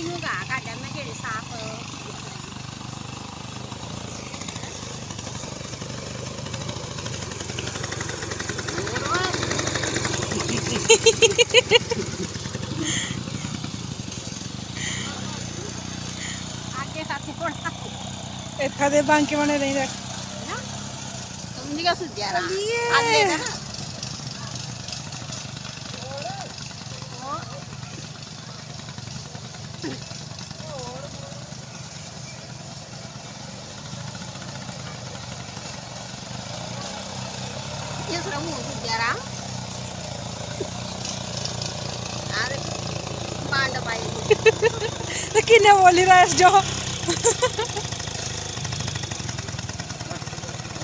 નું ગા કાઢા મેં કેડી સાફ आगे साथी कोणा एखादे बांके म्हणे नाही रे ना तुमनी का सुद्यारा आले ना ये सुरा मु सुद्यारा अरे पांड पाई किने बोली रास जो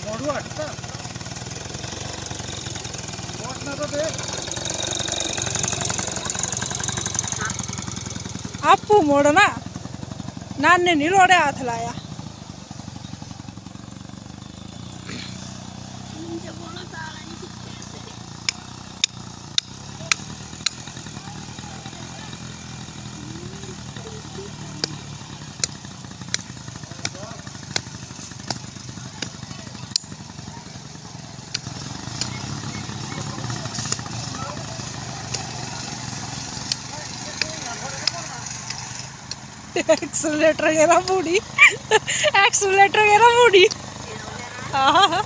મોઢું હટતા કોટ ના તો દે આપું મોડ ના નાને નીરોડે હાથ લાયા एक्सीलरेटर गेला बुडी एक्सीलरेटर गेला बुडी हाँ